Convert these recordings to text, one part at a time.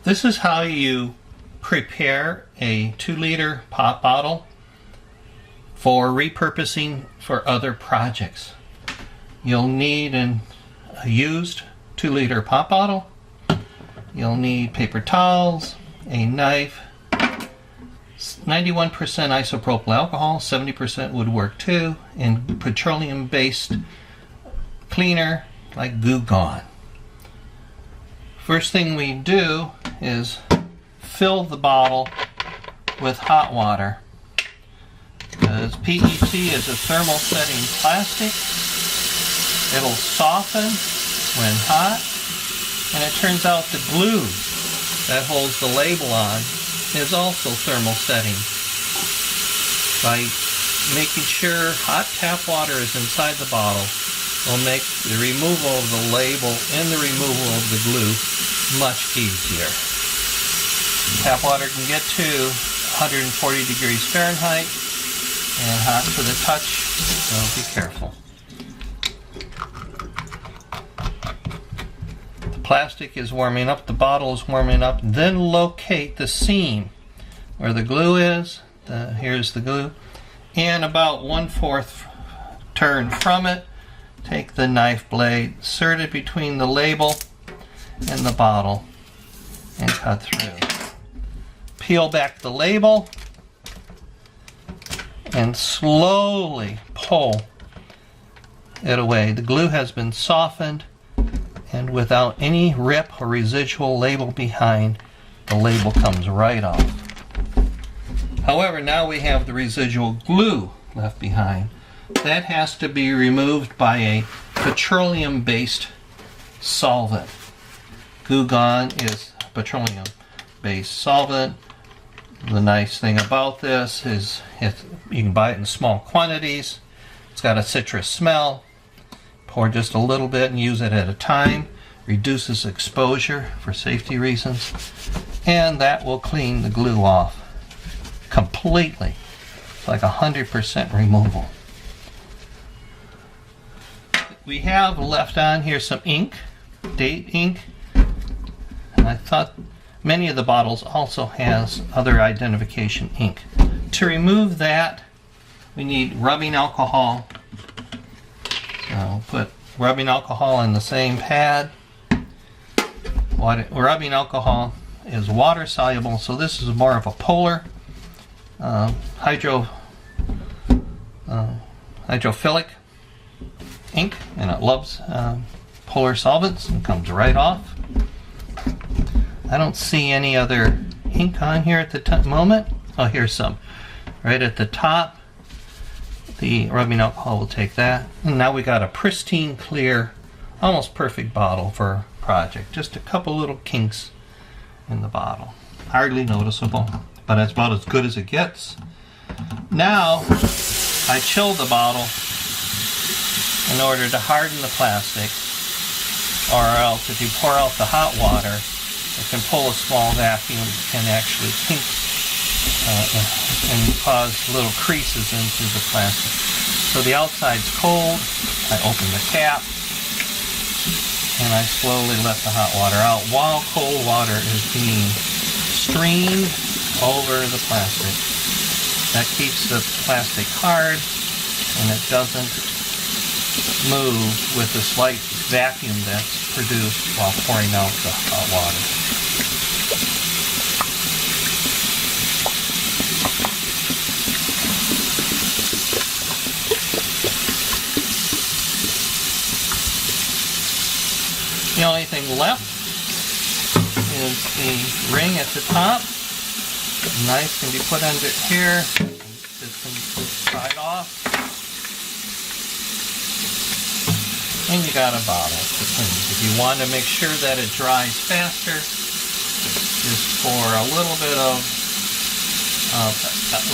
This is how you prepare a 2-liter pop bottle for repurposing for other projects. You'll need a used 2-liter pop bottle. You'll need paper towels, a knife, 91% isopropyl alcohol, 70% would work too, and petroleum-based cleaner like Goo Gone. First thing we do is fill the bottle with hot water. Because PET is a thermal setting plastic, it'll soften when hot, and it turns out the glue that holds the label on is also thermal setting. By making sure hot tap water is inside the bottle will make the removal of the label and the removal of the glue much easier. Tap water can get to 140 degrees Fahrenheit and hot to the touch, so be careful. The plastic is warming up, the bottle is warming up, then locate the seam where the glue is. Here's the glue, and about 1/4 turn from it, take the knife blade, insert it between the label and the bottle, and cut through. Peel back the label and slowly pull it away. The glue has been softened, and without any rip or residual label behind, the label comes right off. However, now we have the residual glue left behind. That has to be removed by a petroleum-based solvent. Goo Gone is petroleum-based solvent. The nice thing about this is you can buy it in small quantities. It's got a citrus smell. Pour just a little bit and use it at a time. Reduces exposure for safety reasons. And that will clean the glue off completely. It's like 100% removal. We have left on here some ink, date ink. And I thought many of the bottles also has other identification ink. To remove that, we need rubbing alcohol. So put rubbing alcohol in the same pad. Rubbing alcohol is water soluble, so this is more of a polar hydrophilic ink, and it loves polar solvents and comes right off. I don't see any other ink on here at the moment. Oh, here's some. Right at the top. The rubbing alcohol will take that. And now we got a pristine, clear, almost perfect bottle for a project. Just a couple little kinks in the bottle. Hardly noticeable, but that's about as good as it gets. Now, I chilled the bottle in order to harden the plastic, or else if you pour out the hot water, it can pull a small vacuum and actually kink and cause little creases into the plastic. So the outside's cold. I open the cap and I slowly let the hot water out while cold water is being streamed over the plastic. That keeps the plastic hard and it doesn't move with the slight vacuum that's produced while pouring out the hot water. The only thing left is the ring at the top. The knife can be put under here. This can be pried off. And you got a bottle to clean. If you want to make sure that it dries faster, just pour a little bit of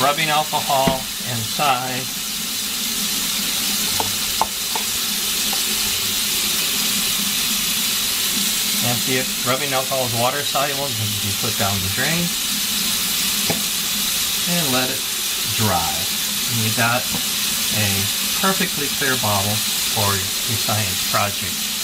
rubbing alcohol inside. Empty it. Rubbing alcohol is water soluble, it can be put down the drain. And let it dry. And you got a perfectly clear bottle for your science project.